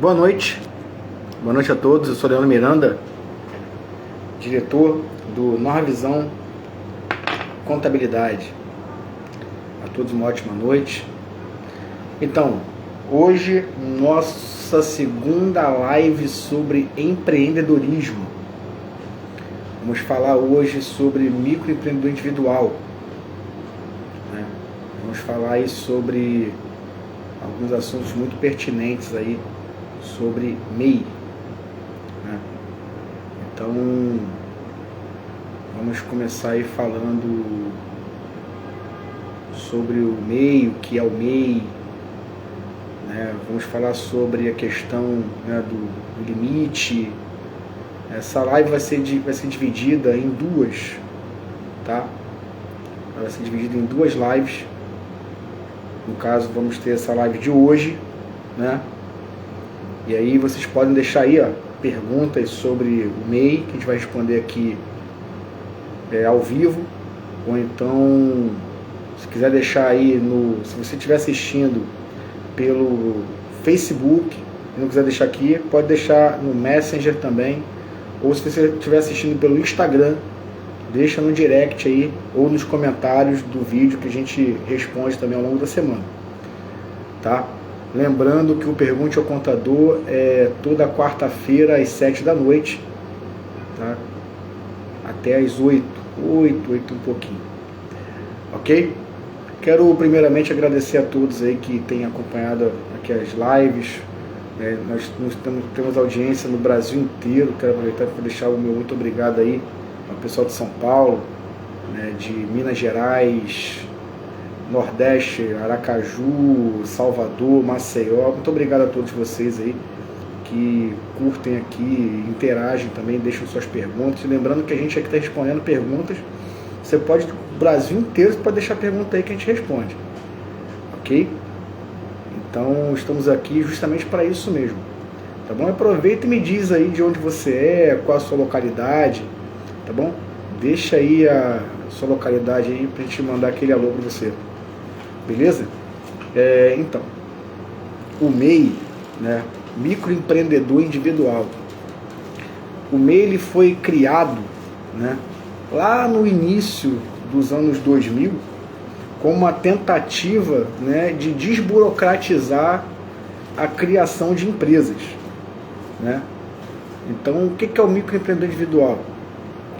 Boa noite a todos. Eu sou Leandro Miranda, diretor do Nova Visão Contabilidade. A todos uma ótima noite. Então, hoje nossa segunda live sobre empreendedorismo. Vamos falar hoje sobre microempreendedor individual, né? Vamos falar aí sobre alguns assuntos muito pertinentes aí sobre MEI, né? Então vamos começar aí falando sobre o MEI, o que é o MEI, né? Vamos falar sobre a questão, né, do limite. Essa live vai ser dividida em duas, tá? Vai ser dividida em duas lives. No caso, vamos ter essa live de hoje, né? E aí vocês podem deixar aí, ó, perguntas sobre o MEI, que a gente vai responder aqui ao vivo. Ou então, se quiser deixar aí se você estiver assistindo pelo Facebook e não quiser deixar aqui, pode deixar no Messenger também. Ou se você estiver assistindo pelo Instagram, deixa no direct aí ou nos comentários do vídeo, que a gente responde também ao longo da semana, tá? Lembrando que o Pergunte ao Contador é toda quarta-feira às 7 da noite, tá? Até às 8 um pouquinho, ok? Quero primeiramente agradecer a todos aí que têm acompanhado aqui as lives. Nós temos audiência no Brasil inteiro. Quero aproveitar para deixar o meu muito obrigado aí ao pessoal de São Paulo, né, de Minas Gerais, Nordeste, Aracaju, Salvador, Maceió. Muito obrigado a todos vocês aí que curtem aqui, interagem também, deixam suas perguntas. E lembrando que a gente aqui está respondendo perguntas. Você pode, o Brasil inteiro, você pode deixar pergunta aí que a gente responde, ok? Então estamos aqui justamente para isso mesmo, tá bom? Aproveita e me diz aí de onde você é, qual a sua localidade, tá bom? Deixa aí a sua localidade aí pra gente mandar aquele alô para você, beleza? Então, o MEI, né, microempreendedor individual. O MEI ele foi criado, né, lá no início dos anos 2000, como uma tentativa, né, de desburocratizar a criação de empresas, né? Então, o que é o microempreendedor individual?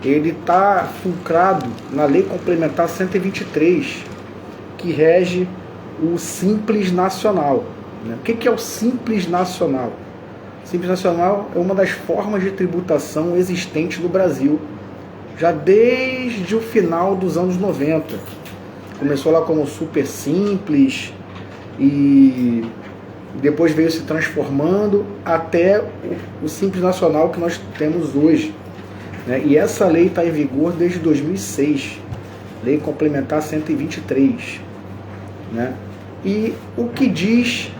Ele está fulcrado na Lei Complementar 123, que rege o Simples Nacional, né? O que é o Simples Nacional? O Simples Nacional é uma das formas de tributação existente no Brasil, já desde o final dos anos 90. Começou lá como Super Simples e depois veio se transformando até o Simples Nacional que nós temos hoje, né? E essa lei está em vigor desde 2006, Lei Complementar 123, né? E o que diz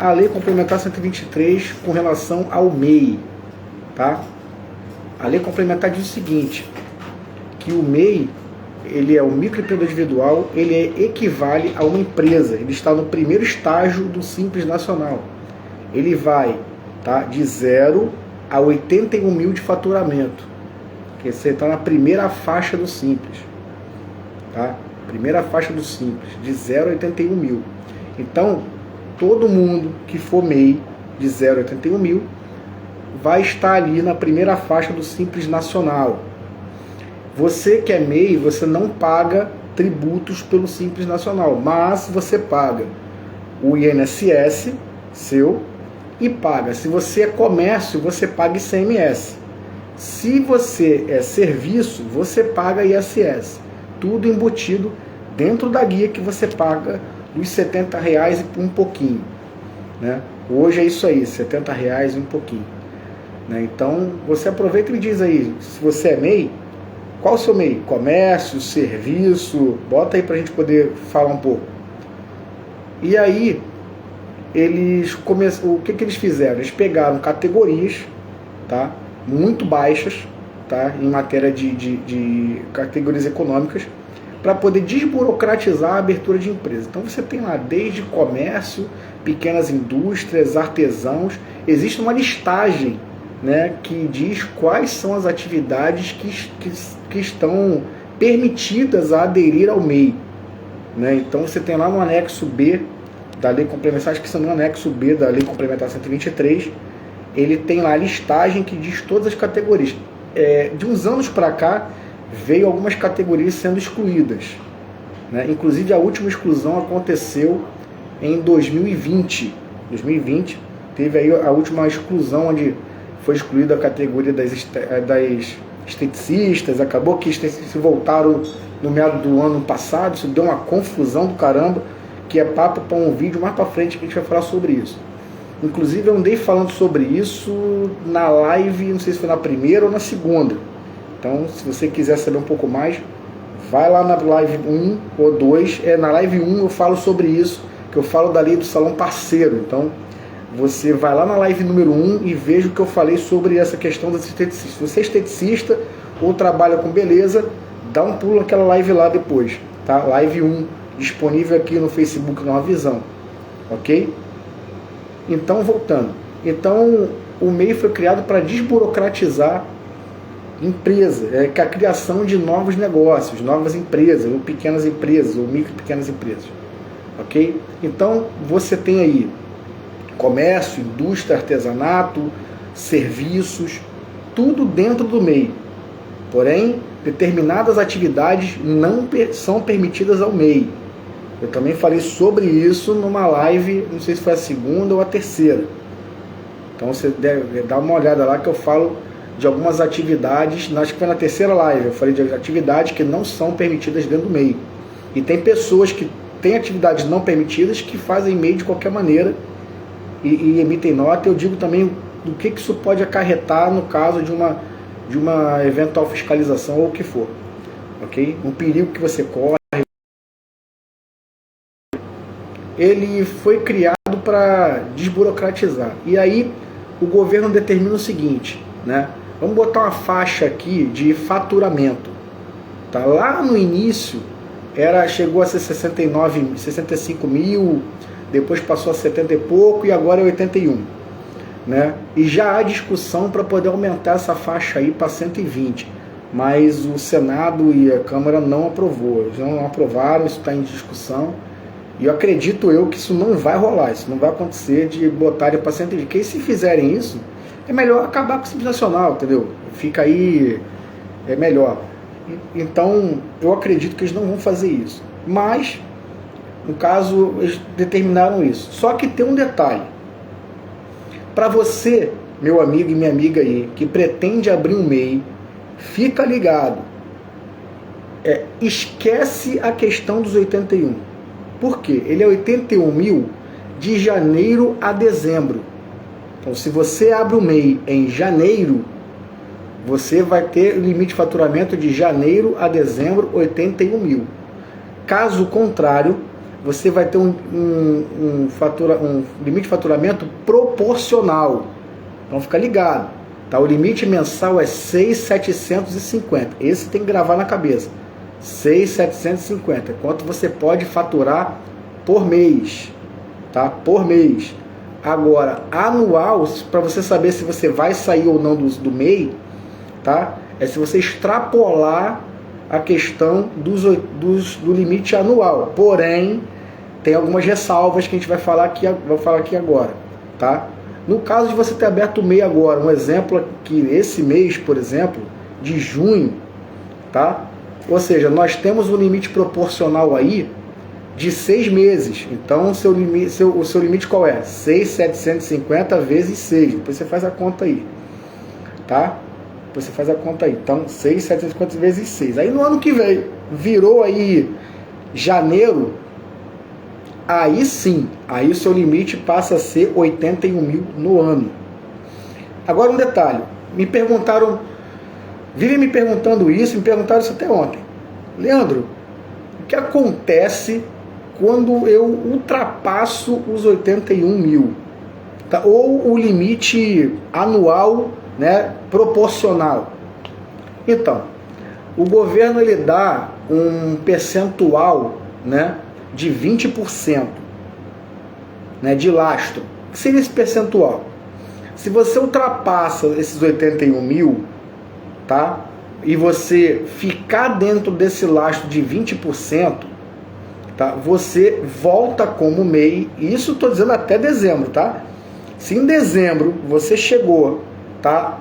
a Lei Complementar 123 com relação ao MEI, tá? A Lei Complementar diz o seguinte, que o MEI, ele é um microempreendedor individual, ele equivale a uma empresa, ele está no primeiro estágio do Simples Nacional. Ele vai, tá, de 0 a 81 mil de faturamento, que você está na primeira faixa do Simples, tá? Primeira faixa do Simples, de 0 a 81 mil. Então, todo mundo que for MEI de 0 a 81 mil vai estar ali na primeira faixa do Simples Nacional. Você que é MEI, você não paga tributos pelo Simples Nacional, mas você paga o INSS seu e paga. Se você é comércio, você paga ICMS. Se você é serviço, você paga ISS. Tudo embutido dentro da guia que você paga os R$70 e um pouquinho, né? Hoje é isso aí, R$70 e um pouquinho, né? Então você aproveita e me diz aí, se você é MEI, qual o seu MEI? Comércio, serviço? Bota aí para a gente poder falar um pouco. E aí, o que eles fizeram? Eles pegaram categorias, tá, muito baixas, tá, em matéria de categorias econômicas, para poder desburocratizar a abertura de empresa. Então você tem lá desde comércio, pequenas indústrias, artesãos. Existe uma listagem, né, que diz quais são as atividades que estão permitidas a aderir ao MEI. Né? Então você tem lá no anexo B da Lei Complementar, acho que isso é no anexo B da Lei Complementar 123, ele tem lá a listagem que diz todas as categorias. De uns anos para cá, veio algumas categorias sendo excluídas. Né? Inclusive a última exclusão aconteceu em 2020. 2020 teve aí a última exclusão, onde foi excluída a categoria das esteticistas. Acabou que esteticistas voltaram no meado do ano passado. Isso deu uma confusão do caramba, que é papo para um vídeo mais para frente que a gente vai falar sobre isso. Inclusive eu andei falando sobre isso na live, não sei se foi na primeira ou na segunda. Então, se você quiser saber um pouco mais, vai lá na live 1 ou 2. Na live 1 eu falo sobre isso, que eu falo da lei do salão parceiro. Então, você vai lá na live número 1 e veja o que eu falei sobre essa questão das esteticistas. Se você é esteticista ou trabalha com beleza, dá um pulo naquela live lá depois. Tá? Live 1, disponível aqui no Facebook Nova Visão. Ok? Então, voltando. Então, o MEI foi criado para desburocratizar empresa, que a criação de novos negócios, novas empresas, ou pequenas empresas, ou micro e pequenas empresas. Ok? Então, você tem aí comércio, indústria, artesanato, serviços, tudo dentro do MEI. Porém, determinadas atividades não são permitidas ao MEI. Eu também falei sobre isso numa live, não sei se foi a segunda ou a terceira. Então você deve dar uma olhada lá que eu falo de algumas atividades, acho que foi na terceira live, eu falei de atividades que não são permitidas dentro do MEI. E tem pessoas que têm atividades não permitidas que fazem MEI de qualquer maneira e emitem nota. Eu digo também do que isso pode acarretar no caso de uma eventual fiscalização ou o que for. Ok? Um perigo que você corre. Ele foi criado para desburocratizar. E aí o governo determina o seguinte, né? Vamos botar uma faixa aqui de faturamento. Tá? Lá no início chegou a ser 65 mil, depois passou a 70 e pouco e agora é 81. Né? E já há discussão para poder aumentar essa faixa aí para 120. Mas o Senado e a Câmara não aprovou. Eles não aprovaram, isso está em discussão. E eu acredito que isso não vai rolar, isso não vai acontecer de botarem para 120. Porque se fizerem isso, é melhor acabar com o Simples Nacional, entendeu? Fica aí, é melhor. Então, eu acredito que eles não vão fazer isso. Mas, no caso, eles determinaram isso. Só que tem um detalhe. Para você, meu amigo e minha amiga aí, que pretende abrir um MEI, fica ligado. Esquece a questão dos 81. Por quê? Ele é 81 mil de janeiro a dezembro. Então, se você abre o MEI em janeiro, você vai ter limite de faturamento de janeiro a dezembro, 81 mil. Caso contrário, você vai ter um limite de faturamento proporcional. Então, fica ligado. Tá? O limite mensal é 6.750. Esse tem que gravar na cabeça. 6.750, quanto você pode faturar por mês, tá? Por mês. Agora, anual, para você saber se você vai sair ou não do MEI, tá? É se você extrapolar a questão do limite anual. Porém, tem algumas ressalvas que a gente vai falar aqui agora, tá? No caso de você ter aberto o MEI agora, um exemplo aqui, esse mês, por exemplo, de junho, tá? Ou seja, nós temos um limite proporcional aí de 6 meses. Então, o seu limite qual é? 6.750 vezes 6. Depois você faz a conta aí. Tá? Depois você faz a conta aí. Então, 6.750 vezes 6. Aí no ano que vem, virou aí janeiro, aí sim, aí o seu limite passa a ser 81 mil no ano. Agora um detalhe. Vivem me perguntando isso, me perguntaram isso até ontem. Leandro, o que acontece quando eu ultrapasso os 81 mil? Tá? Ou o limite anual, né, proporcional? Então, o governo ele dá um percentual, né, de 20%. né, de lastro. O que seria esse percentual? Se você ultrapassa esses 81 mil, tá? E você ficar dentro desse lastro de 20%, tá? Você volta como MEI, e isso estou dizendo até dezembro, tá? Se em dezembro você chegou, tá?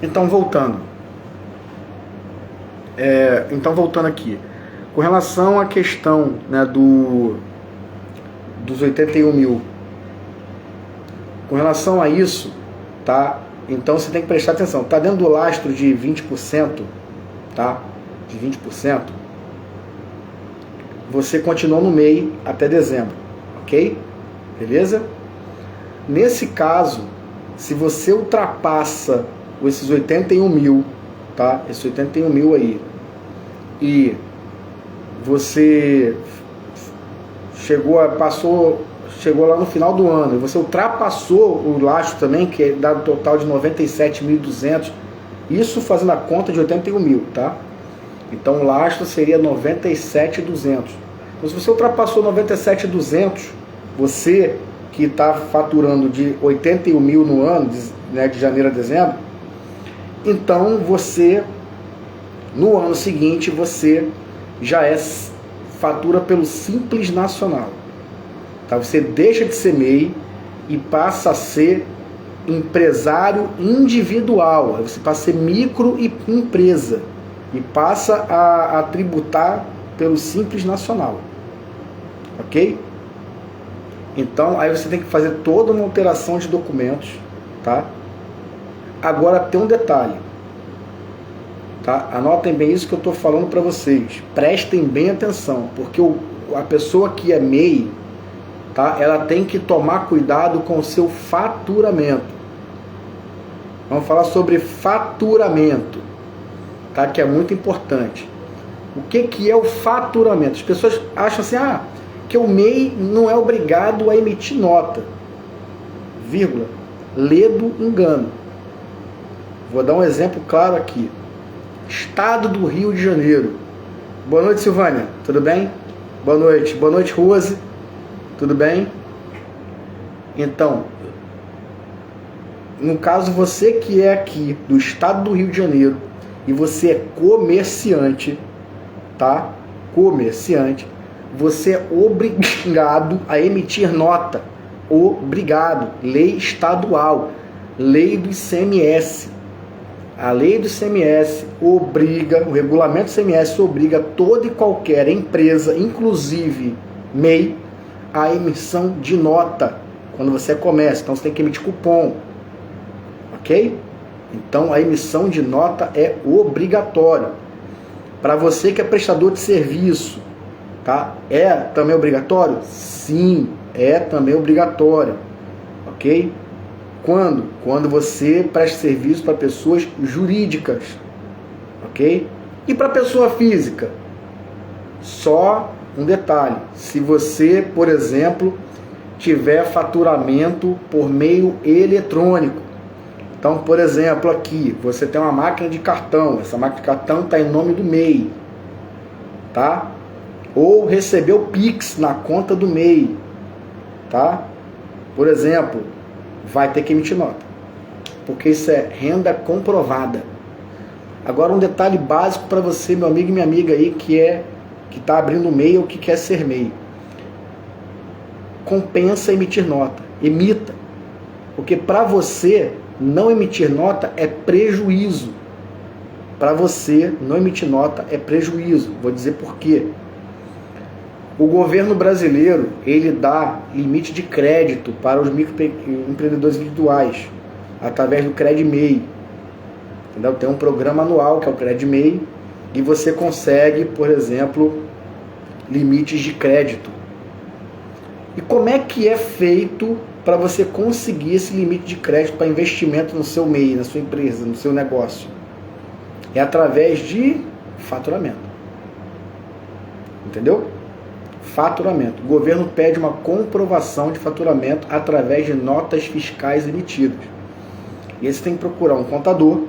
Então, voltando aqui, com relação à questão, né, dos 81 mil, com relação a isso, tá? Então você tem que prestar atenção, tá dentro do lastro de 20%, tá? De 20%, você continua no MEI até dezembro, ok? Beleza? Nesse caso, se você ultrapassa esses 81 mil, tá? Esses 81 mil aí, e você chegou lá no final do ano, e você ultrapassou o lastro também, que é dado um total de 97.200, isso fazendo a conta de 81 mil, tá? Então o lastro seria 97.200. Então se você ultrapassou 97.200, você que está faturando de 81 mil no ano, né, de janeiro a dezembro, então você, no ano seguinte, você já fatura pelo Simples Nacional. Tá? Você deixa de ser MEI e passa a ser empresário individual. Você passa a ser microempresa e passa a tributar pelo Simples Nacional. Ok? Então, aí você tem que fazer toda uma alteração de documentos, tá? Agora tem um detalhe, tá? Anotem bem isso que eu estou falando para vocês. Prestem bem atenção, porque a pessoa que é MEI, tá? Ela tem que tomar cuidado com o seu faturamento. Vamos falar sobre faturamento, tá? Que é muito importante. O que é o faturamento? As pessoas acham assim, que o MEI não é obrigado a emitir nota, vírgula, ledo engano. Vou dar um exemplo claro aqui. Estado do Rio de Janeiro. Boa noite, Silvânia. Tudo bem? Boa noite. Boa noite, Rose. Tudo bem? Então, no caso, você que é aqui do Estado do Rio de Janeiro e você é comerciante, tá? Comerciante, você é obrigado a emitir nota. Obrigado. Lei estadual. Lei do ICMS. A lei do ICMS obriga, o regulamento do ICMS obriga toda e qualquer empresa, inclusive MEI, a emissão de nota quando você é comércio. Então você tem que emitir cupom, ok? Então a emissão de nota é obrigatória. Para você que é prestador de serviço, tá? É também obrigatório? Sim, é também obrigatório, ok? Quando? Quando você presta serviço para pessoas jurídicas, ok? E para pessoa física? Só um detalhe, se você, por exemplo, tiver faturamento por meio eletrônico. Então, por exemplo, aqui, você tem uma máquina de cartão, essa máquina de cartão está em nome do MEI, tá? Ou recebeu Pix na conta do MEI, tá? Por exemplo, vai ter que emitir nota, porque isso é renda comprovada. Agora um detalhe básico para você, meu amigo e minha amiga aí, que está abrindo MEI ou que quer ser MEI. Compensa emitir nota, emita, porque para você não emitir nota é prejuízo. Para você não emitir nota é prejuízo. Vou dizer por quê. O governo brasileiro, ele dá limite de crédito para os microempreendedores individuais, através do CredMEI. Entendeu? Tem um programa anual, que é o CredMEI, e você consegue, por exemplo, limites de crédito. E como é que é feito para você conseguir esse limite de crédito para investimento no seu MEI, na sua empresa, no seu negócio? É através de faturamento. Entendeu? Faturamento. O governo pede uma comprovação de faturamento através de notas fiscais emitidas. E aí você tem que procurar um contador,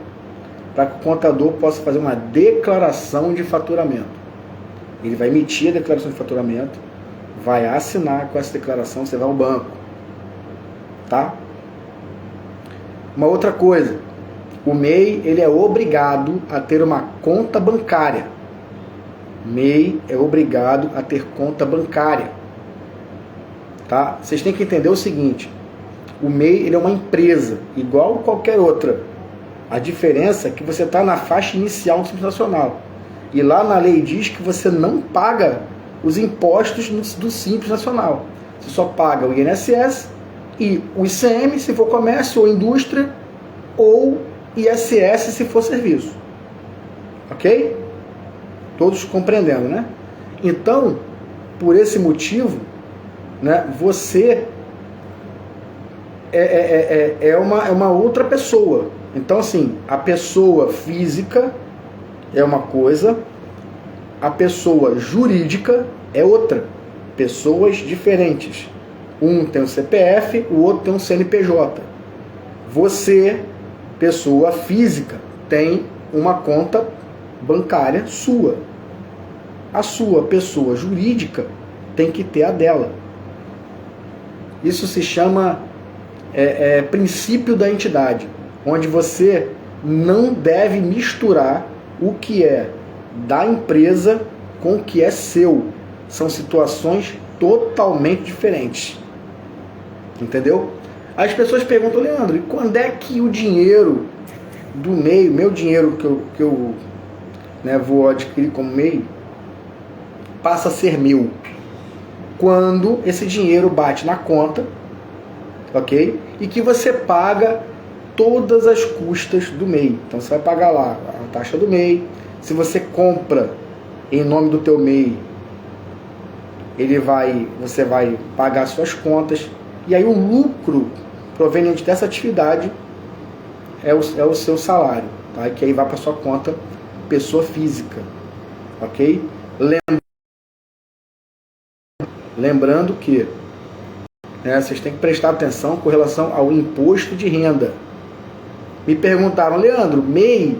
para que o contador possa fazer uma declaração de faturamento. Ele vai emitir a declaração de faturamento, vai assinar com essa declaração, você vai ao banco. Tá? Uma outra coisa, o MEI ele é obrigado a ter uma conta bancária. MEI é obrigado a ter conta bancária. Tá? Vocês têm que entender o seguinte, o MEI ele é uma empresa, igual qualquer outra. A diferença é que você está na faixa inicial do Simples Nacional. E lá na lei diz que você não paga os impostos do Simples Nacional. Você só paga o INSS e o ICM se for comércio ou indústria, ou ISS se for serviço. Ok? Todos compreendendo, né? Então, por esse motivo, né, você é uma outra pessoa. Então, assim, a pessoa física é uma coisa, a pessoa jurídica é outra. Pessoas diferentes. Um tem um CPF, o outro tem um CNPJ. Você, pessoa física, tem uma conta bancária sua. A sua pessoa jurídica tem que ter a dela. Isso se chama princípio da entidade, onde você não deve misturar o que é da empresa com o que é seu. São situações totalmente diferentes. Entendeu? As pessoas perguntam, Leandro, e quando é que o dinheiro do MEI, meu dinheiro que eu vou adquirir como MEI, passa a ser meu? Quando esse dinheiro bate na conta, ok? E que você paga todas as custas do MEI. Então você vai pagar lá a taxa do MEI. Se você compra em nome do teu MEI, você vai pagar suas contas. E aí o lucro proveniente dessa atividade é o seu salário, tá? Que aí vai para sua conta pessoa física, ok? Lembrando que vocês têm que prestar atenção com relação ao imposto de renda. Me perguntaram, Leandro, MEI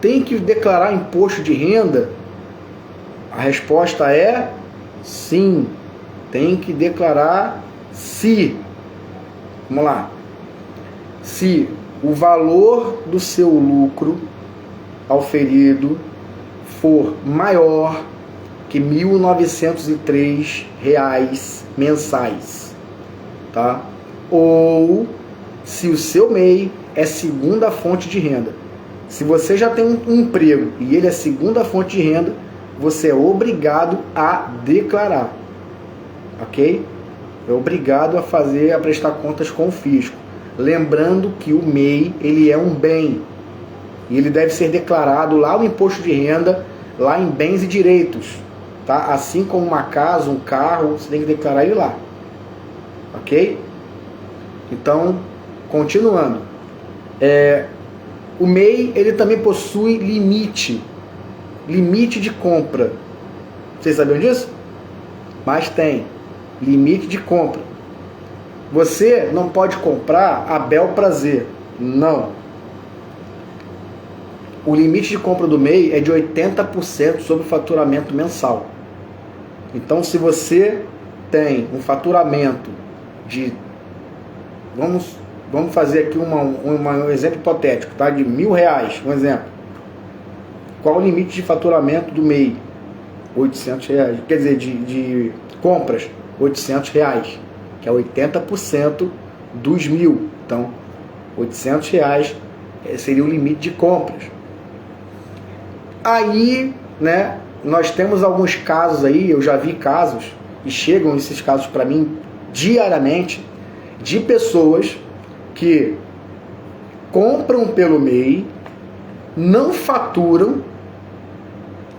tem que declarar imposto de renda? A resposta é sim, tem que declarar se, vamos lá, se o valor do seu lucro auferido for maior que R$ 1.903 mensais, tá? Ou se o seu MEI é segunda fonte de renda. Se você já tem um emprego e ele é segunda fonte de renda, você é obrigado a declarar, ok? É obrigado a prestar contas com o fisco. Lembrando que o MEI ele é um bem e ele deve ser declarado lá no imposto de renda, lá em bens e direitos, tá? Assim como uma casa, um carro, você tem que declarar ele lá, ok? Então, continuando, o MEI ele também possui limite de compra. Vocês sabiam disso? Mas tem limite de compra. Você não pode comprar a bel prazer, não. O limite de compra do MEI é de 80% sobre o faturamento mensal. Então, se você tem um faturamento de, vamos fazer aqui um exemplo hipotético, tá? De R$1.000, um exemplo. Qual o limite de faturamento do MEI? R$800. Quer dizer, de compras, R$800, que é 80% dos 1.000. Então, R$800 seria o limite de compras. Aí, né, nós temos alguns casos aí, eu já vi casos, e chegam esses casos para mim diariamente, de pessoas que compram pelo MEI, não faturam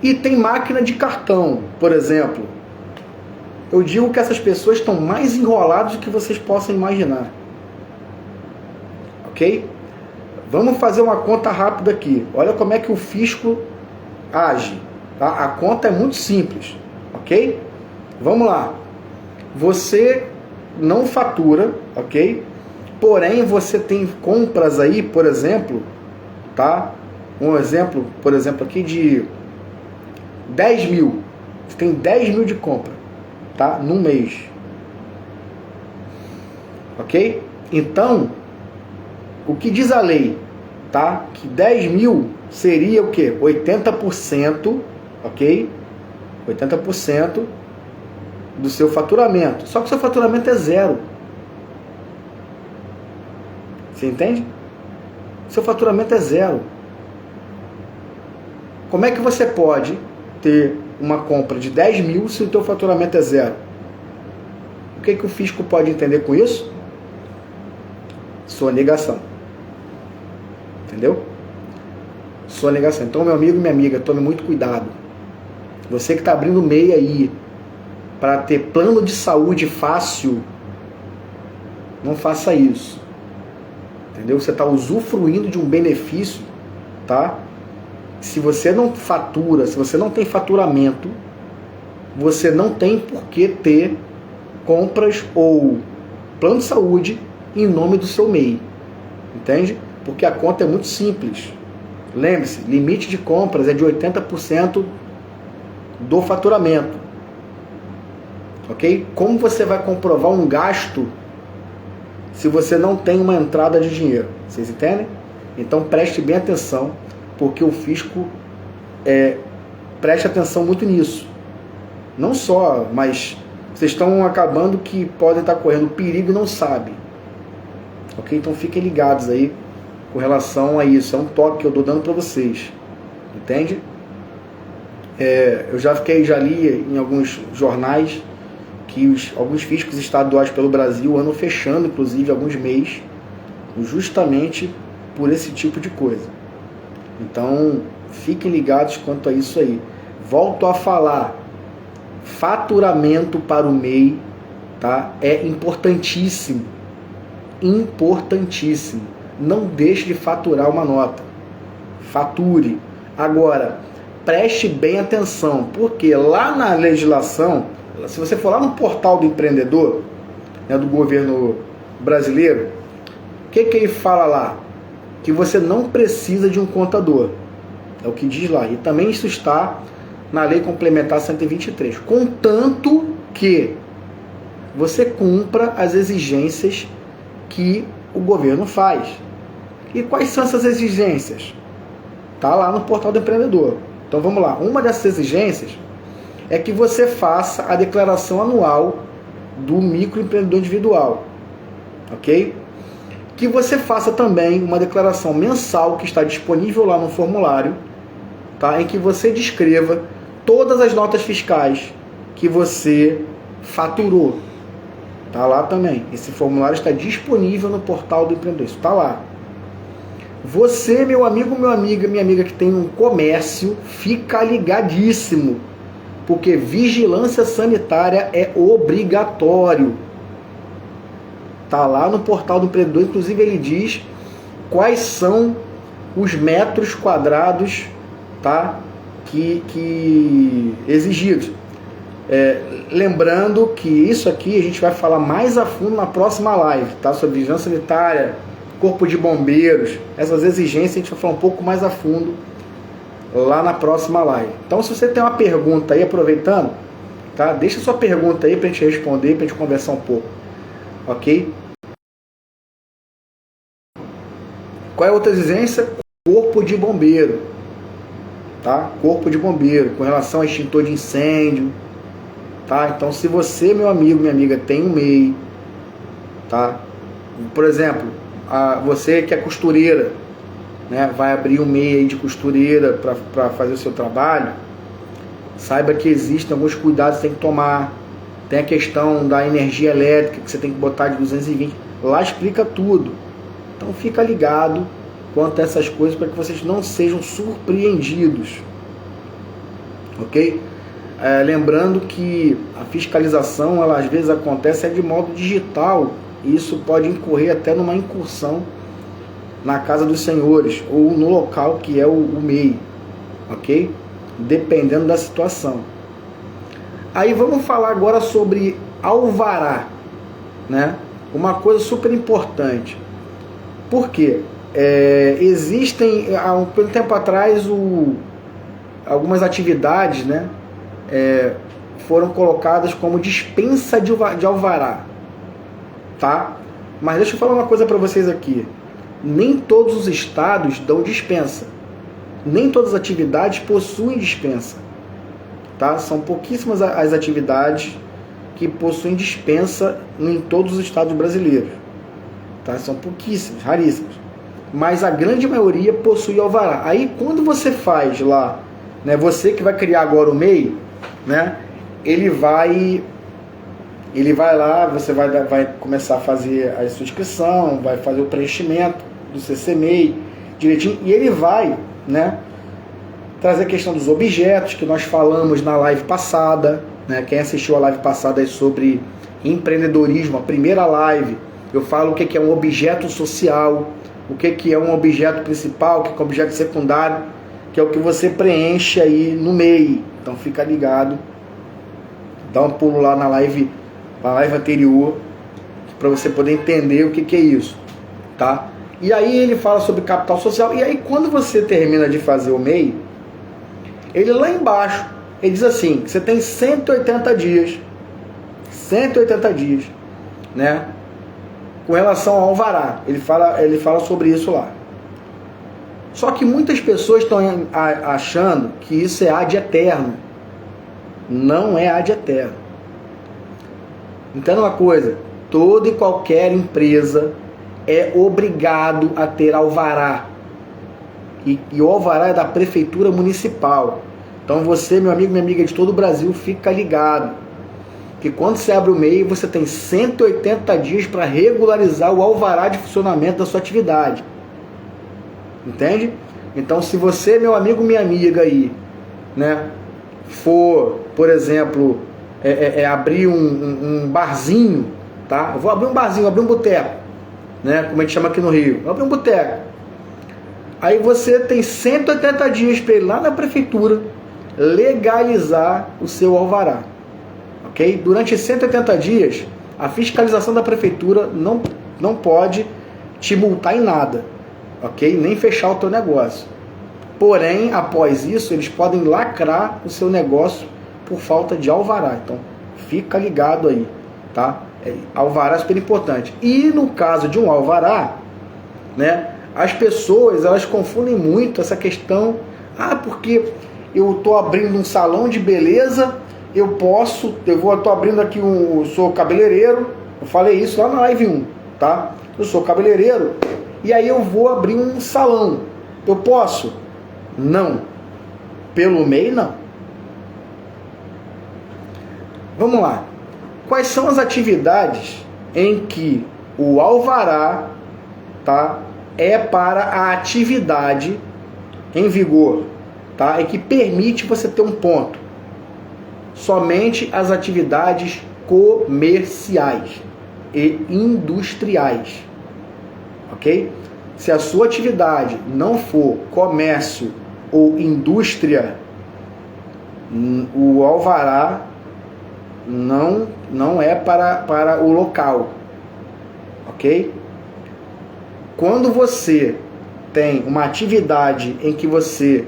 e tem máquina de cartão, por exemplo. Eu digo que essas pessoas estão mais enroladas do que vocês possam imaginar. Ok? Vamos fazer uma conta rápida aqui. Olha como é que o fisco age. Tá? A conta é muito simples. Ok? Vamos lá. Você não fatura, ok? Porém, você tem compras aí, por exemplo, tá? Um exemplo, por exemplo, aqui de 10 mil. Você tem 10 mil de compra, tá? Num mês. Ok? Então, o que diz a lei, tá? Que 10 mil seria o quê? 80%, ok? 80% do seu faturamento. Só que o seu faturamento é zero. Você entende? Seu faturamento é zero. Como é que você pode ter uma compra de 10 mil se o teu faturamento é zero? O que o fisco pode entender com isso? Sonegação. Entendeu? Sonegação. Então, meu amigo e minha amiga, tome muito cuidado. Você que está abrindo MEI aí para ter plano de saúde fácil, não faça isso. Entendeu? Você está usufruindo de um benefício, tá? Se você não fatura, se você não tem faturamento, você não tem por que ter compras ou plano de saúde em nome do seu MEI. Entende? Porque a conta é muito simples. Lembre-se, limite de compras é de 80% do faturamento. Ok? Como você vai comprovar um gasto se você não tem uma entrada de dinheiro? Vocês entendem? Então preste bem atenção, porque o fisco preste atenção muito nisso. Não só, mas vocês estão acabando que podem estar correndo perigo e não sabem. Ok? Então fiquem ligados aí com relação a isso. É um toque que eu estou dando para vocês. Entende? Eu já li em alguns jornais que alguns fiscos estaduais pelo Brasil andam fechando, inclusive, alguns MEIs, justamente por esse tipo de coisa. Então, fiquem ligados quanto a isso aí. Volto a falar, faturamento para o MEI, tá? É importantíssimo. Importantíssimo. Não deixe de faturar uma nota. Fature. Agora, preste bem atenção, porque lá na legislação, se você for lá no portal do empreendedor, né, do governo brasileiro, o que ele fala lá? Que você não precisa de um contador. É o que diz lá. E também isso está na Lei Complementar 123. Contanto que você cumpra as exigências que o governo faz. E quais são essas exigências? Está lá no portal do empreendedor. Então vamos lá. Uma dessas exigências é que você faça a declaração anual do microempreendedor individual. Ok? Que você faça também uma declaração mensal que está disponível lá no formulário, tá? Em que você descreva todas as notas fiscais que você faturou. Está lá também. Esse formulário está disponível no portal do empreendedor. Isso está lá. Você, meu amigo, minha amiga que tem um comércio, fica ligadíssimo. Porque vigilância sanitária é obrigatório. Está lá no portal do empreendedor. Inclusive ele diz quais são os metros quadrados, tá? que exigidos. Lembrando que isso aqui a gente vai falar mais a fundo na próxima live, tá? Sobre vigilância sanitária, corpo de bombeiros, essas exigências a gente vai falar um pouco mais a fundo lá na próxima live. Então, se você tem uma pergunta aí, aproveitando, tá? Deixa sua pergunta aí pra gente responder, pra gente conversar um pouco, ok? Qual é a outra exigência? Corpo de bombeiro, tá? Corpo de bombeiro, com relação a extintor de incêndio, tá? Então, se você, meu amigo, minha amiga, tem um MEI, tá? Por exemplo, você que é costureira, né, vai abrir um MEI aí de costureira para fazer o seu trabalho, saiba que existem alguns cuidados que você tem que tomar. Tem a questão da energia elétrica, que você tem que botar de 220. Lá explica tudo. Então fica ligado quanto a essas coisas para que vocês não sejam surpreendidos. Ok? lembrando que a fiscalização, ela às vezes acontece de modo digital, e isso pode incorrer até numa incursão na casa dos senhores, ou no local que é o MEI, ok? Dependendo da situação. Aí vamos falar agora sobre alvará, né? Uma coisa super importante. Por quê? Existem, há um tempo atrás, algumas atividades, né, foram colocadas como dispensa de alvará, tá? Mas deixa eu falar uma coisa para vocês aqui. Nem todos os estados dão dispensa. Nem todas as atividades possuem dispensa, tá? São pouquíssimas as atividades que possuem dispensa em todos os estados brasileiros, tá? São pouquíssimas, raríssimas. Mas a grande maioria possui alvará. Aí quando você faz lá, né, você que vai criar agora o MEI, né, ele vai lá, você vai começar a fazer a sua inscrição, vai fazer o preenchimento do CC-MEI direitinho, e ele vai, né, trazer a questão dos objetos que nós falamos na live passada, né? Quem assistiu a live passada aí sobre empreendedorismo, a primeira live, eu falo o que é um objeto social, o que é um objeto principal, o que é um objeto secundário, que é o que você preenche aí no MEI. Então fica ligado, dá um pulo lá na live anterior, para você poder entender o que é isso, tá? E aí ele fala sobre capital social, e aí quando você termina de fazer o MEI, ele lá embaixo, ele diz assim, que você tem 180 dias, né, com relação ao alvará. Ele fala sobre isso lá. Só que muitas pessoas estão achando que isso é ad eterno. Não é ad eterno. Entenda uma coisa, toda e qualquer empresa é obrigado a ter alvará. E o alvará é da prefeitura municipal. Então você, meu amigo, minha amiga de todo o Brasil, fica ligado que quando você abre o MEI, você tem 180 dias para regularizar o alvará de funcionamento da sua atividade. Entende? Então se você, meu amigo, minha amiga aí, né, for, por exemplo, abrir um barzinho, tá? Eu vou abrir um barzinho, abrir um boteco, né, como a gente chama aqui no Rio, vou abrir um boteco. Aí você tem 180 dias para ir lá na prefeitura legalizar o seu alvará, ok? Durante 180 dias, a fiscalização da prefeitura não pode te multar em nada, ok? Nem fechar o teu negócio. Porém, após isso, eles podem lacrar o seu negócio por falta de alvará. Então, fica ligado aí, tá? Alvará é super importante. E no caso de um alvará, né, as pessoas, elas confundem muito essa questão. Porque eu estou abrindo um salão de beleza, eu estou abrindo aqui eu sou cabeleireiro, eu falei isso lá na live 1, tá? Eu sou cabeleireiro, e aí eu vou abrir um salão. Eu posso? Não. Pelo MEI, não. Vamos lá. Quais são as atividades em que o alvará, tá, é para a atividade em vigor, tá? E que permite você ter um ponto? Somente as atividades comerciais e industriais, ok? Se a sua atividade não for comércio ou indústria, o alvará não é para o local, ok? Quando você tem uma atividade em que você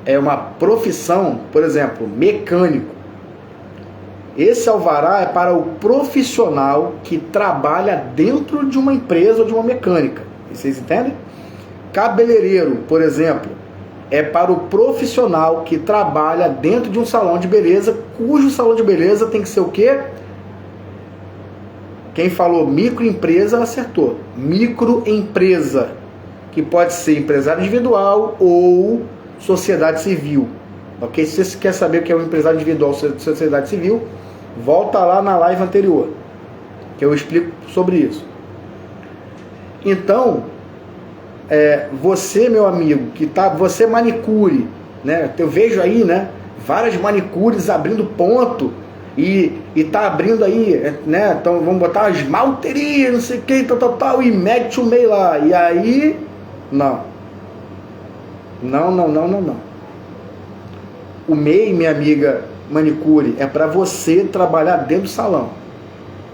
é uma profissão, por exemplo, mecânico, esse alvará é para o profissional que trabalha dentro de uma empresa ou de uma mecânica. Vocês entendem? Cabeleireiro, por exemplo, é para o profissional que trabalha dentro de um salão de beleza, cujo salão de beleza tem que ser o quê? Quem falou microempresa acertou. Microempresa, que pode ser empresário individual ou sociedade civil. Ok? Se você quer saber o que é um empresário individual ou sociedade civil, volta lá na live anterior, que eu explico sobre isso. Então, você, meu amigo, você manicure, né? Eu vejo aí, né, várias manicures abrindo ponto, e tá abrindo aí, né? Então vamos botar uma esmalteria, não sei o que, tal, e mete o MEI lá. E aí, não. O MEI, minha amiga manicure, é para você trabalhar dentro do salão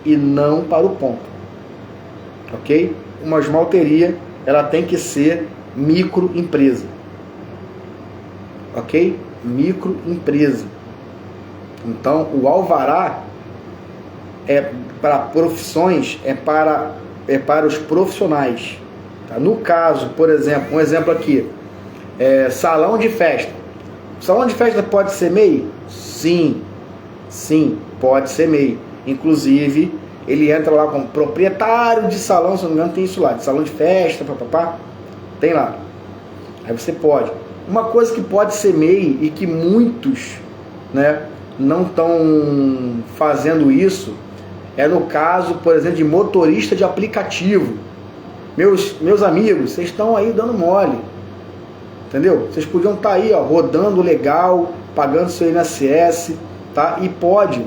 e não para o ponto. Ok? Uma esmalteria, ela tem que ser microempresa. Ok? Microempresa. Então, o alvará é para profissões, é para os profissionais. Tá? No caso, por exemplo, um exemplo aqui, salão de festa. Salão de festa pode ser MEI? Sim, pode ser MEI. Inclusive, ele entra lá como proprietário de salão, se não me engano tem isso lá, de salão de festa, tem lá. Aí você pode. Uma coisa que pode ser MEI e que muitos, né, não estão fazendo isso, é no caso, por exemplo, de motorista de aplicativo. Meus amigos, vocês estão aí dando mole. Entendeu? Vocês podiam estar aí, ó, rodando legal, pagando seu INSS, tá? E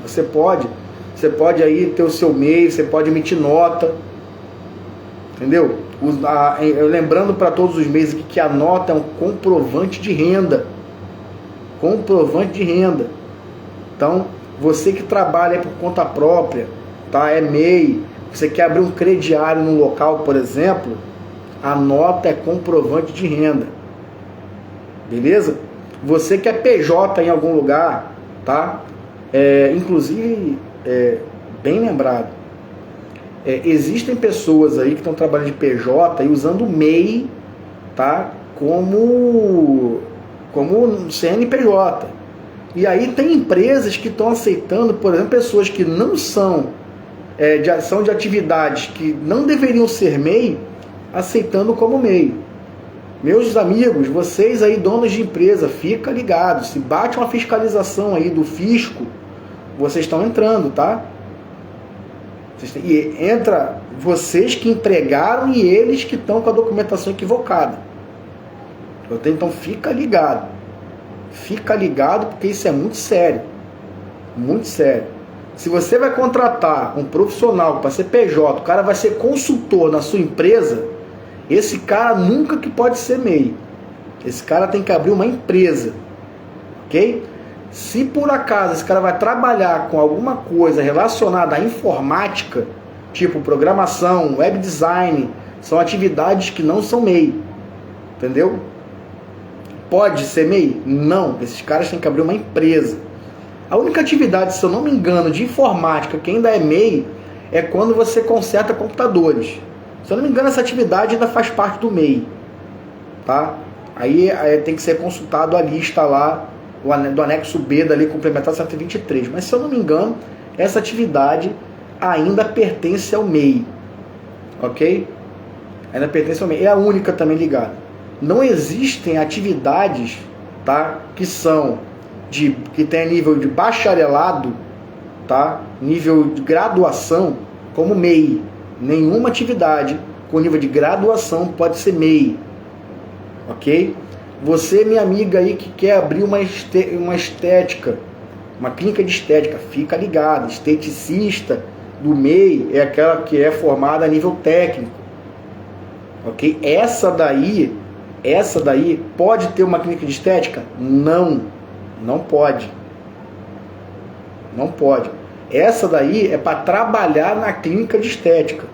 você pode aí ter o seu MEI, você pode emitir nota, entendeu? Lembrando para todos os meses aqui que a nota é um comprovante de renda. Comprovante de renda. Então, você que trabalha por conta própria, tá? É MEI, você quer abrir um crediário num local, por exemplo, a nota é comprovante de renda. Beleza? Você que é PJ em algum lugar, tá? Inclusive, bem lembrado, existem pessoas aí que estão trabalhando de PJ e usando o MEI, tá? Como CNPJ. E aí tem empresas que estão aceitando, por exemplo, pessoas que não são de atividades que não deveriam ser MEI, aceitando como MEI. Meus amigos, vocês aí, donos de empresa, fica ligado. Se bate uma fiscalização aí do fisco, vocês estão entrando, tá? E entra vocês que entregaram e eles que estão com a documentação equivocada. Então fica ligado. Fica ligado porque isso é muito sério. Muito sério. Se você vai contratar um profissional para ser PJ, o cara vai ser consultor na sua empresa, esse cara nunca que pode ser MEI. Esse cara tem que abrir uma empresa. Ok? Se por acaso esse cara vai trabalhar com alguma coisa relacionada à informática, tipo programação, web design, são atividades que não são MEI. Entendeu? Pode ser MEI? Não. Esses caras têm que abrir uma empresa. A única atividade, se eu não me engano, de informática que ainda é MEI é quando você conserta computadores. Se eu não me engano, essa atividade ainda faz parte do MEI. Tá? Aí tem que ser consultado a lista lá, do anexo B da Lei Complementar 123. Mas se eu não me engano, essa atividade ainda pertence ao MEI. Ok? Ainda pertence ao MEI. É a única também ligada. Não existem atividades, tá, que tem nível de bacharelado, tá, nível de graduação, como MEI. Nenhuma atividade com nível de graduação pode ser MEI. Ok? Você, minha amiga aí que quer abrir uma estética, uma clínica de estética, fica ligado. Esteticista do MEI é aquela que é formada a nível técnico. Ok? Essa daí pode ter uma clínica de estética? Não pode. Não pode. Essa daí é para trabalhar na clínica de estética.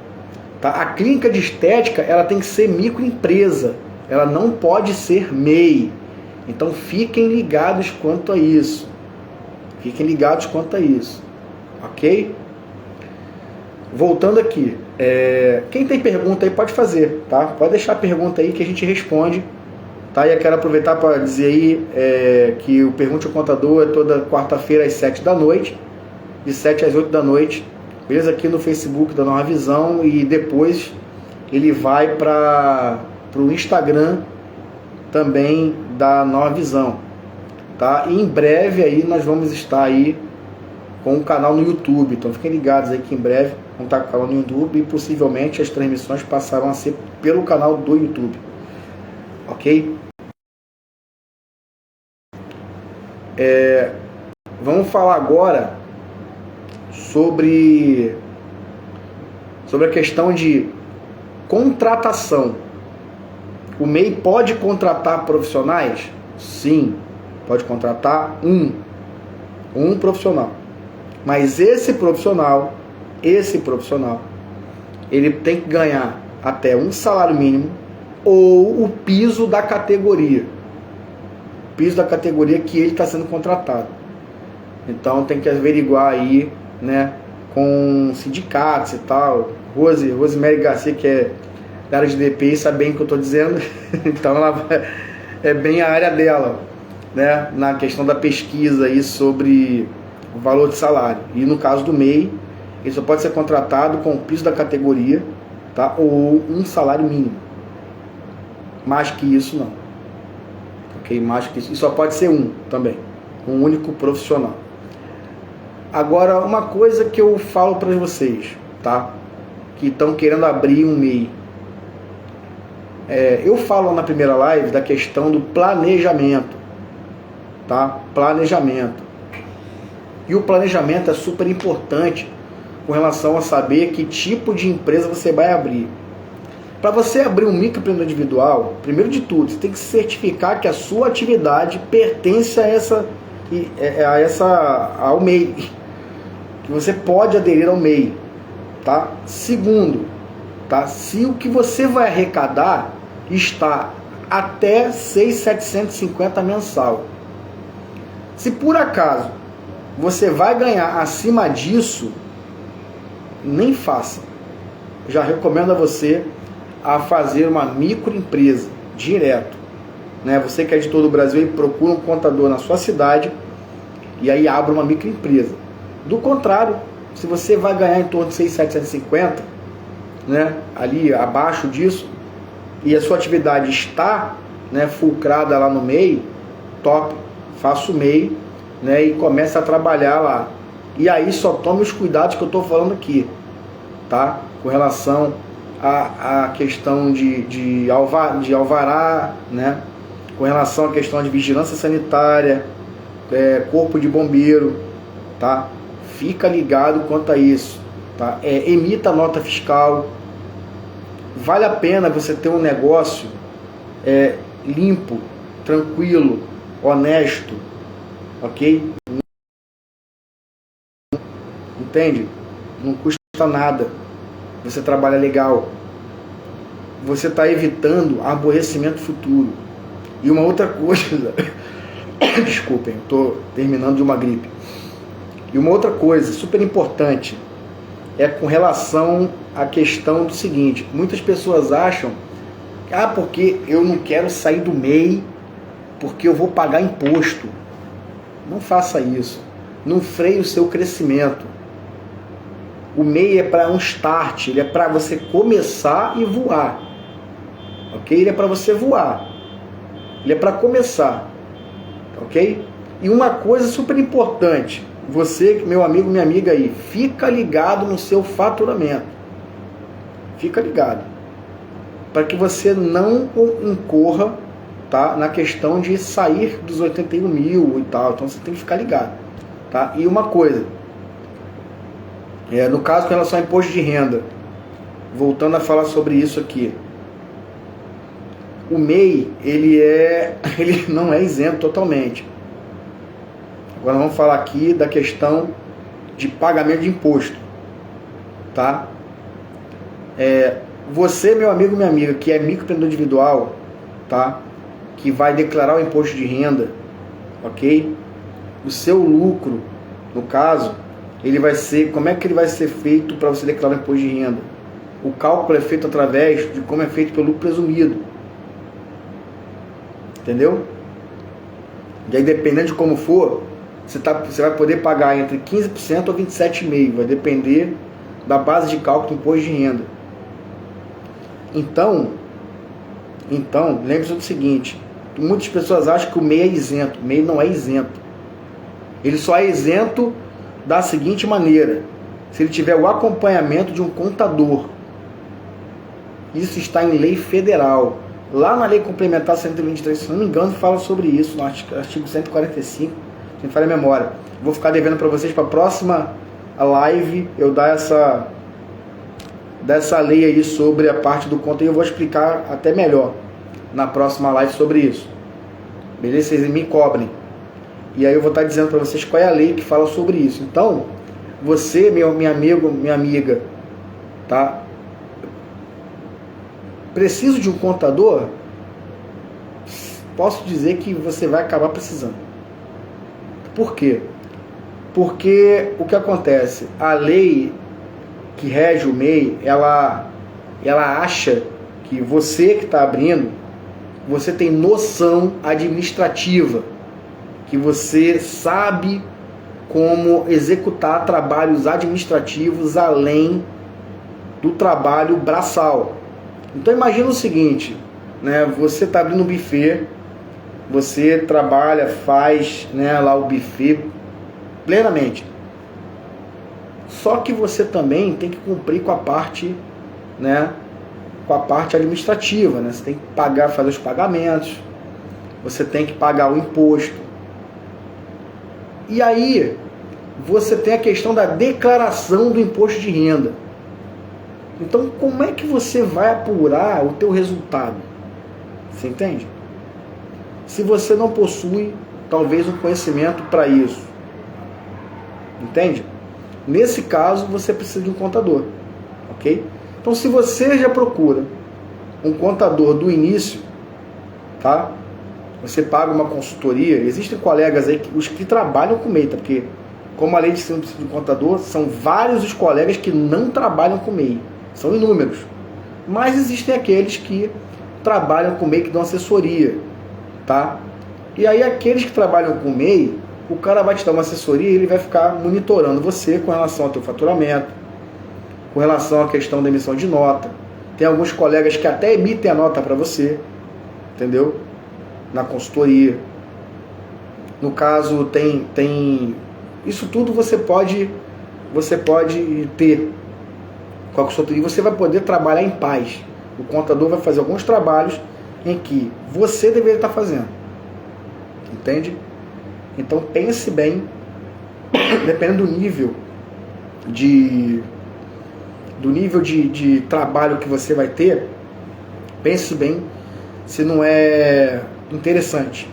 Tá? A clínica de estética ela tem que ser microempresa. Ela não pode ser MEI. Então fiquem ligados quanto a isso. Fiquem ligados quanto a isso. Ok? Voltando aqui. Quem tem pergunta aí pode fazer. Tá? Pode deixar a pergunta aí que a gente responde. Tá? E eu quero aproveitar para dizer aí que o Pergunte ao Contador é toda quarta-feira às 7 da noite. De 7 às 8 da noite. Beleza? Aqui no Facebook da Nova Visão. E depois ele vai para o Instagram também da Nova Visão, tá? E em breve aí nós vamos estar aí com um canal no YouTube, então fiquem ligados aí que em breve vamos estar com o canal no YouTube e possivelmente as transmissões passarão a ser pelo canal do YouTube, ok? Vamos falar agora sobre a questão de contratação. O MEI pode contratar profissionais? Sim, pode contratar um profissional. Mas esse profissional, ele tem que ganhar até um salário mínimo ou o piso da categoria. O piso da categoria que ele está sendo contratado. Então tem que averiguar aí, né, com sindicatos e tal. Rosemary Garcia, que é da área de DPI, sabe bem o que eu estou dizendo. Então ela é bem a área dela, né, na questão da pesquisa aí sobre o valor de salário. E no caso do MEI, ele só pode ser contratado com o piso da categoria, tá, ou um salário mínimo. Mais que isso não. Ok? Mais que isso. E só pode ser um também. Um único profissional. Agora, uma coisa que eu falo para vocês, tá? Que estão querendo abrir um MEI. Eu falo na primeira live da questão do planejamento, tá? Planejamento. E o planejamento é super importante com relação a saber que tipo de empresa você vai abrir. Para você abrir um microempreendedor individual, primeiro de tudo, você tem que certificar que a sua atividade pertence ao MEI, que você pode aderir ao MEI, tá? Segundo, tá? Se o que você vai arrecadar está até 6.750 mensal. Se por acaso você vai ganhar acima disso, nem faça. Já recomendo a você a fazer uma microempresa direto, né? Você que é de todo o Brasil e procura um contador na sua cidade e aí abre uma microempresa. Do contrário, se você vai ganhar em torno de 6.750, né, ali abaixo disso, e a sua atividade está, né, fulcrada lá no MEI, top, faça o MEI, né, e comece a trabalhar lá. E aí só tome os cuidados que eu estou falando aqui, tá? Com relação à questão de alvará, né? Com relação à questão de vigilância sanitária, corpo de bombeiro, tá? Fica ligado quanto a isso, tá? Emita nota fiscal. Vale a pena você ter um negócio limpo, tranquilo, honesto, ok? Entende? Não custa nada. Você trabalha legal. Você está evitando aborrecimento futuro. E uma outra coisa, desculpem, estou terminando de uma gripe. E uma outra coisa super importante é com relação à questão do seguinte: muitas pessoas acham porque eu não quero sair do MEI porque eu vou pagar imposto. Não faça isso. Não freie o seu crescimento. O MEI é para um start, ele é para você começar e voar. Ok? Ele é para você voar. Ele é para começar. Ok? E uma coisa super importante, você, meu amigo, minha amiga aí, fica ligado no seu faturamento. Fica ligado. Para que você não incorra, tá, na questão de sair dos 81 mil e tal. Então você tem que ficar ligado. Tá? E uma coisa, no caso com relação ao imposto de renda, voltando a falar sobre isso aqui, o MEI, ele não é isento totalmente. Agora vamos falar aqui da questão de pagamento de imposto, tá? Você, meu amigo, minha amiga, que é microempreendedor individual, tá? Que vai declarar o imposto de renda, ok? O seu lucro, no caso, ele vai ser, como é que ele vai ser feito para você declarar o imposto de renda? O cálculo é feito através de como é feito pelo lucro presumido. Entendeu? E aí, dependendo de como for, você vai poder pagar entre 15% ou 27,5%. Vai depender da base de cálculo do imposto de renda. Então lembre-se do seguinte: muitas pessoas acham que o MEI é isento. O MEI não é isento. Ele só é isento da seguinte maneira: se ele tiver o acompanhamento de um contador. Isso está em lei federal. Lá na lei complementar 123, se não me engano, fala sobre isso, no artigo 145, se me falha a memória. Vou ficar devendo para vocês para a próxima live eu dar dessa lei aí sobre a parte do conta, e eu vou explicar até melhor na próxima live sobre isso. Beleza? Vocês me cobrem. E aí eu vou estar dizendo para vocês qual é a lei que fala sobre isso. Então, você, meu amigo, minha amiga, tá? Preciso de um contador? Posso dizer que você vai acabar precisando. Por quê? Porque o que acontece? A lei que rege o MEI, ela acha que você que está abrindo, você tem noção administrativa, que você sabe como executar trabalhos administrativos além do trabalho braçal. Então imagina o seguinte, né? Você está abrindo um buffet, você trabalha, faz, né, lá o buffet plenamente. Só que você também tem que cumprir com a parte, né, com a parte administrativa, né? Você tem que pagar, fazer os pagamentos, você tem que pagar o imposto. E aí você tem a questão da declaração do imposto de renda. Então, como é que você vai apurar o teu resultado? Você entende? Se você não possui, talvez, um conhecimento para isso. Entende? Nesse caso, você precisa de um contador. Ok? Então, se você já procura um contador do início, tá? Você paga uma consultoria. Existem colegas aí, os que trabalham com MEI, tá? Porque, como a lei de ensino precisa de um contador, são vários os colegas que não trabalham com MEI. São inúmeros. Mas existem aqueles que trabalham com MEI, que dão assessoria, tá? E aí aqueles que trabalham com MEI, o cara vai te dar uma assessoria e ele vai ficar monitorando você com relação ao teu faturamento, com relação à questão da emissão de nota. Tem alguns colegas que até emitem a nota para você, entendeu? Na consultoria. No caso, tem isso tudo você pode ter com a consultoria, você vai poder trabalhar em paz. O contador vai fazer alguns trabalhos em que você deveria estar fazendo. Entende? Então pense bem, dependendo do nível de trabalho que você vai ter, pense bem se não é interessante.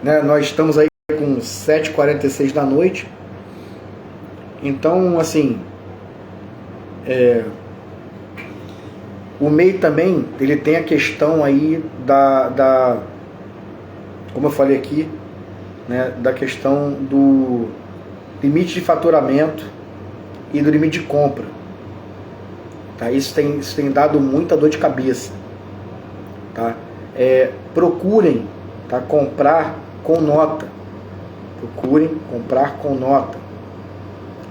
Né? Nós estamos aí com 7h46 da noite. Então, assim, o MEI também, ele tem a questão aí como eu falei aqui, né, da questão do limite de faturamento e do limite de compra. Tá? Isso tem dado muita dor de cabeça. Tá? Procurem, tá, comprar com nota. Procurem comprar com nota.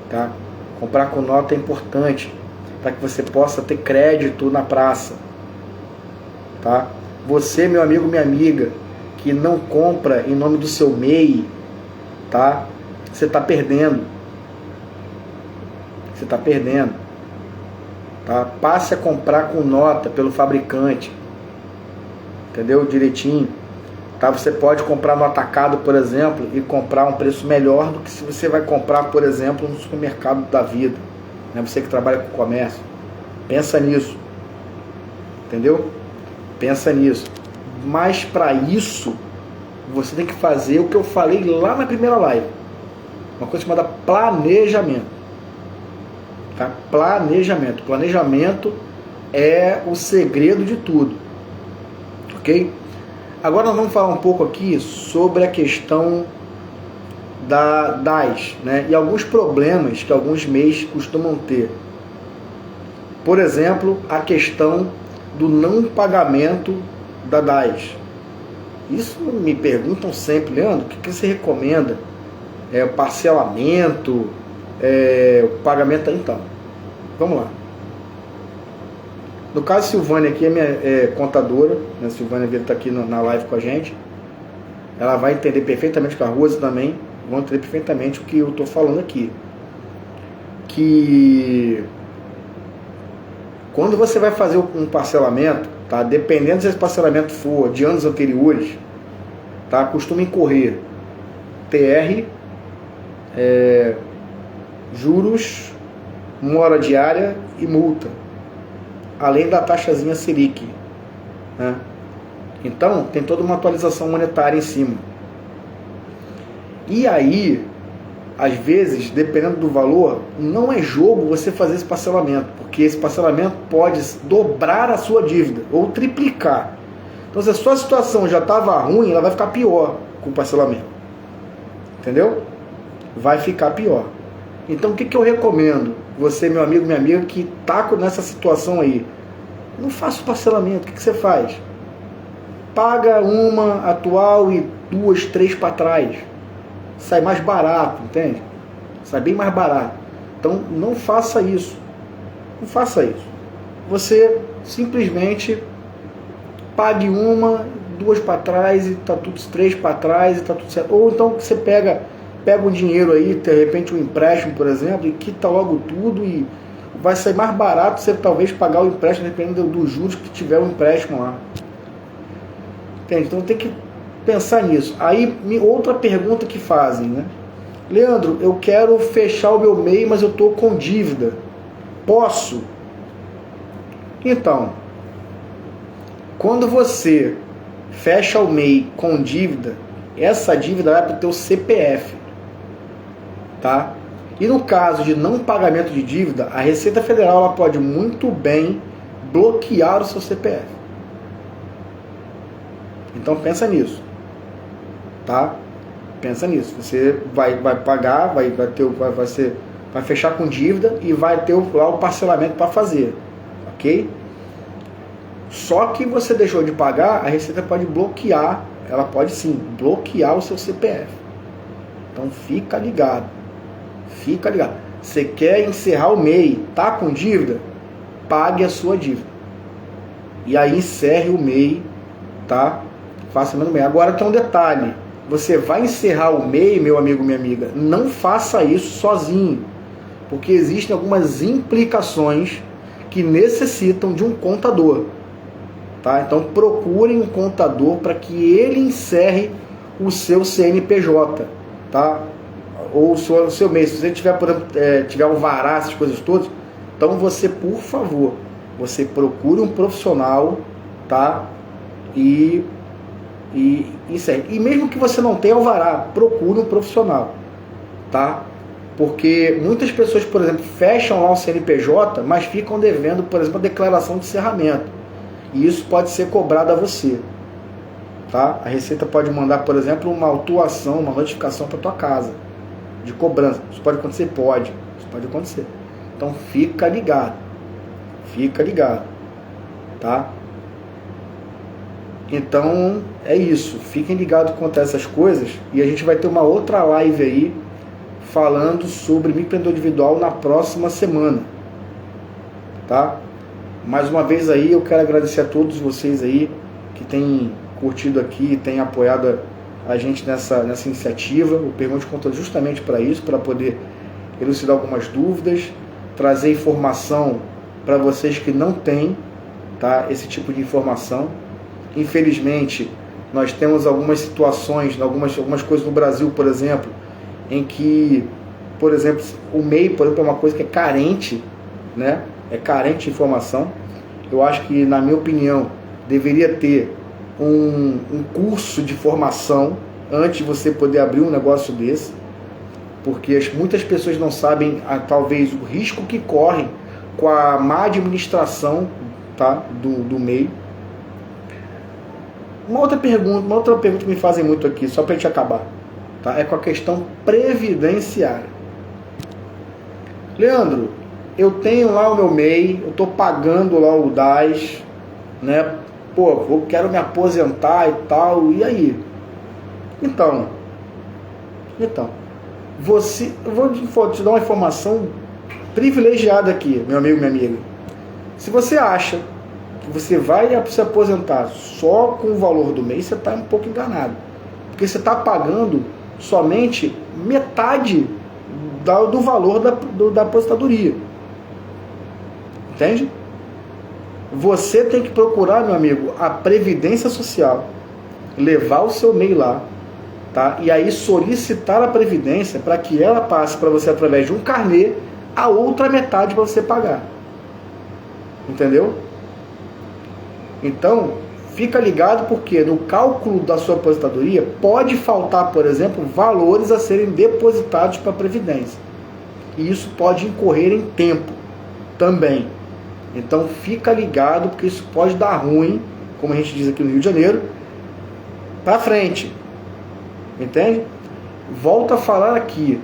Tá? Comprar com nota é importante para que você possa ter crédito na praça. Tá? Você, meu amigo, minha amiga, que não compra em nome do seu MEI, tá? Você está perdendo. Você está perdendo. Tá? Passe a comprar com nota pelo fabricante. Entendeu? Direitinho. Tá? Você pode comprar no atacado, por exemplo, e comprar um preço melhor do que se você vai comprar, por exemplo, no supermercado da vida. Né? Você que trabalha com comércio. Pensa nisso. Entendeu? Pensa nisso. Mas para isso, você tem que fazer o que eu falei lá na primeira live. Uma coisa chamada planejamento. Tá? Planejamento. Planejamento é o segredo de tudo. Ok? Agora nós vamos falar um pouco aqui sobre a questão das, né, e alguns problemas que alguns MEIs costumam ter. Por exemplo, a questão do não pagamento da DAS. Isso me perguntam sempre, Leandro, o que você recomenda? O parcelamento, o pagamento? Então, vamos lá. No caso, Silvânia aqui é minha contadora, né? Silvânia está aqui na live com a gente. Ela vai entender perfeitamente, com a Rosa também, vão entender perfeitamente o que eu estou falando aqui. Que quando você vai fazer um parcelamento, tá? Dependendo se esse parcelamento for de anos anteriores, tá? Costuma incorrer TR, juros, mora diária e multa, além da taxazinha Selic, né? Então tem toda uma atualização monetária em cima. E aí, às vezes, dependendo do valor, não é jogo você fazer esse parcelamento, porque esse parcelamento pode dobrar a sua dívida ou triplicar. Então, se a sua situação já estava ruim, ela vai ficar pior com o parcelamento. Entendeu? Vai ficar pior. Então, o que eu recomendo? Você, meu amigo, minha amiga, que está nessa situação aí, não faça o parcelamento. O que você faz? Paga uma atual e 2, 3 para trás. Sai mais barato, entende? Sai bem mais barato. Então, não faça isso. Não faça isso. Você simplesmente pague uma, 2 para trás e tá tudo, 3 para trás e tá tudo certo. Ou então você pega um dinheiro aí, de repente um empréstimo, por exemplo, e quita logo tudo e vai sair mais barato você talvez pagar o empréstimo, dependendo dos juros que tiver o empréstimo lá. Entende? Então tem que pensar nisso. Aí, outra pergunta que fazem, né? Leandro, eu quero fechar o meu MEI, mas eu estou com dívida. Posso? Então, quando você fecha o MEI com dívida, essa dívida vai para o teu CPF, tá? E no caso de não pagamento de dívida, a Receita Federal ela pode muito bem bloquear o seu CPF. Então pensa nisso, tá? Pensa nisso. Você vai pagar, vai fechar com dívida e vai ter lá o parcelamento para fazer, ok? Só que você deixou de pagar, a Receita pode bloquear, ela pode sim bloquear o seu CPF. Então fica ligado. Fica ligado. Você quer encerrar o MEI, tá com dívida? Pague a sua dívida. E aí encerre o MEI, tá? Faça o MEI. Agora tem um detalhe. Você vai encerrar o MEI, meu amigo, minha amiga, não faça isso sozinho. Porque existem algumas implicações que necessitam de um contador. Tá? Então procurem um contador para que ele encerre o seu CNPJ, tá? Ou o seu MEI. Se você tiver, por exemplo, tiver alvará, essas coisas todas, então você, por favor, você procure um profissional, tá? E encerre. E mesmo que você não tenha alvará, procure um profissional, tá? Porque muitas pessoas, por exemplo, fecham lá o CNPJ, mas ficam devendo, por exemplo, a declaração de encerramento. E isso pode ser cobrado a você, tá? A Receita pode mandar, por exemplo, uma autuação, uma notificação para tua casa de cobrança. Isso pode acontecer? Pode. Isso pode acontecer. Então fica ligado. Fica ligado, tá? Então é isso. Fiquem ligados quanto a essas coisas e a gente vai ter uma outra live aí falando sobre microempreendedor individual na próxima semana, tá? Mais uma vez aí, eu quero agradecer a todos vocês aí que têm curtido aqui, têm apoiado a gente nessa iniciativa. O Pergunte conta justamente para isso, para poder elucidar algumas dúvidas, trazer informação para vocês que não têm, tá, esse tipo de informação. Infelizmente, nós temos algumas situações, algumas coisas no Brasil, por exemplo, em que, por exemplo, o MEI, por exemplo, é uma coisa que é carente, né? É carente de informação. Eu acho que, na minha opinião, deveria ter um curso de formação antes de você poder abrir um negócio desse, porque muitas pessoas não sabem, talvez, o risco que correm com a má administração, tá, do MEI. Uma outra pergunta que me fazem muito aqui, só para a gente acabar, tá, é com a questão previdenciária. Leandro, eu tenho lá o meu MEI, eu estou pagando lá o DAS, né? Pô, eu quero me aposentar e tal, e aí? Então, eu vou te dar uma informação privilegiada aqui, meu amigo, minha amiga. Se você acha que você vai se aposentar só com o valor do mês, você está um pouco enganado. Porque você está pagando somente metade do valor da aposentadoria. Entende? Você tem que procurar, meu amigo, a Previdência Social. levar o seu MEI lá, tá? E aí solicitar a Previdência para que ela passe para você através de um carnê a outra metade para você pagar. Entendeu? Então, fica ligado porque no cálculo da sua aposentadoria pode faltar, por exemplo, valores a serem depositados para a Previdência. E isso pode incorrer em tempo também. Então fica ligado porque isso pode dar ruim, como a gente diz aqui no Rio de Janeiro, para frente. Entende? Volto a falar aqui,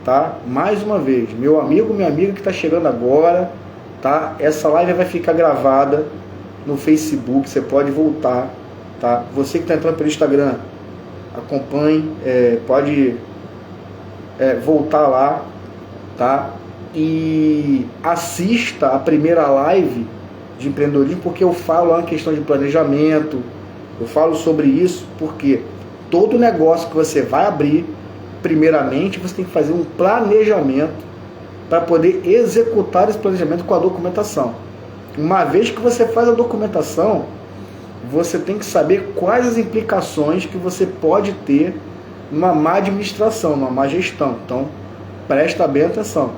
tá? Mais uma vez, meu amigo, minha amiga que está chegando agora, tá? Essa live vai ficar gravada no Facebook, você pode voltar, tá? Você que está entrando pelo Instagram, acompanhe, pode voltar lá, tá? E assista a primeira live de empreendedorismo, porque eu falo lá na questão de planejamento, eu falo sobre isso, porque todo negócio que você vai abrir, primeiramente você tem que fazer um planejamento para poder executar esse planejamento com a documentação. Uma vez que você faz a documentação, você tem que saber quais as implicações que você pode ter numa má administração, numa má gestão. Então, presta bem atenção.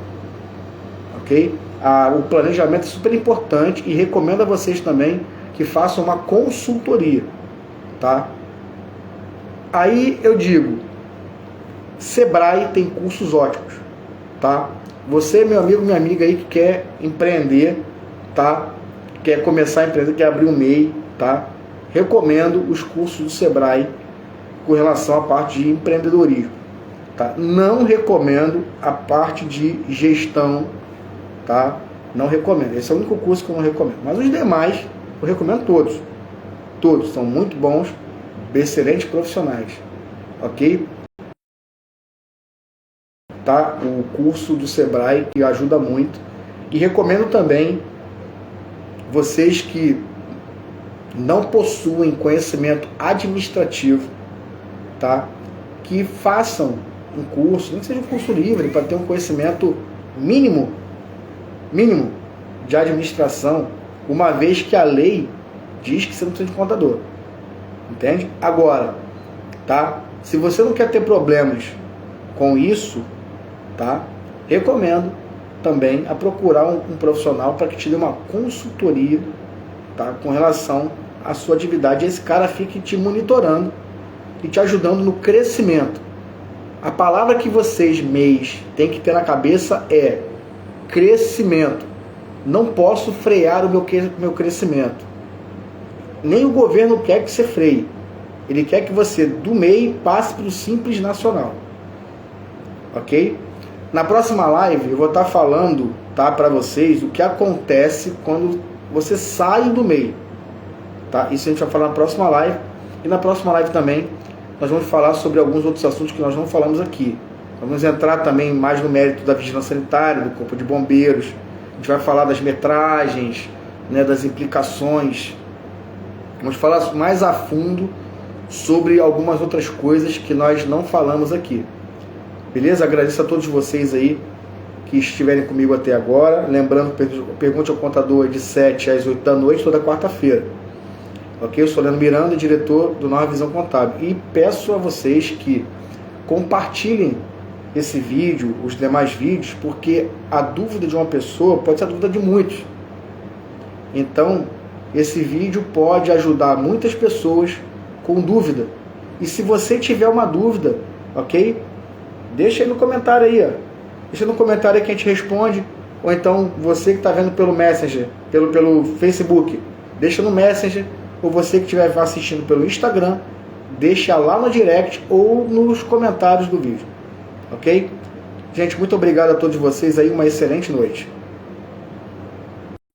Ok? O planejamento é super importante e recomendo a vocês também que façam uma consultoria. Tá? Aí eu digo, Sebrae tem cursos ótimos. Tá? Você, meu amigo, minha amiga aí que quer empreender, tá? Quer começar a empresa, quer abrir um MEI, tá? Recomendo os cursos do Sebrae com relação à parte de empreendedorismo, tá? Não recomendo a parte de gestão, tá? Não recomendo. Esse é o único curso que eu não recomendo. Mas os demais eu recomendo todos. Todos são muito bons, excelentes profissionais, ok? Tá? O curso do Sebrae que ajuda muito. E recomendo também vocês que não possuem conhecimento administrativo, tá? Que façam um curso, nem que seja um curso livre, para ter um conhecimento mínimo de administração, uma vez que a lei diz que você não precisa de contador. Entende? Agora, tá? Se você não quer ter problemas com isso, tá? Recomendo também a procurar um profissional para que te dê uma consultoria, tá? Com relação à sua atividade. Esse cara fique te monitorando e te ajudando no crescimento. A palavra que vocês, MEIs, têm que ter na cabeça é crescimento. Não posso frear o meu crescimento. Nem o governo quer que você freie. Ele quer que você, do MEI, passe para o Simples Nacional. Ok? Na próxima live eu vou estar falando, tá, para vocês o que acontece quando você sai do MEI. Tá? Isso a gente vai falar na próxima live. E na próxima live também nós vamos falar sobre alguns outros assuntos que nós não falamos aqui. Vamos entrar também mais no mérito da vigilância sanitária, do Corpo de Bombeiros. A gente vai falar das metragens, né, das implicações. Vamos falar mais a fundo sobre algumas outras coisas que nós não falamos aqui. Beleza? Agradeço a todos vocês aí que estiverem comigo até agora. Lembrando, Pergunte ao Contador de 7 às 8 da noite, toda quarta-feira. Ok? Eu sou Leandro Miranda, diretor do Nova Visão Contábil. E peço a vocês que compartilhem esse vídeo, os demais vídeos, porque a dúvida de uma pessoa pode ser a dúvida de muitos. Então, esse vídeo pode ajudar muitas pessoas com dúvida. E se você tiver uma dúvida, ok? Deixa aí no comentário aí, ó. Deixa no comentário aí que a gente responde. Ou então, você que está vendo pelo Messenger, pelo Facebook, deixa no Messenger. Ou você que estiver assistindo pelo Instagram, deixa lá no direct ou nos comentários do vídeo. Ok? Gente, muito obrigado a todos vocês aí. Uma excelente noite.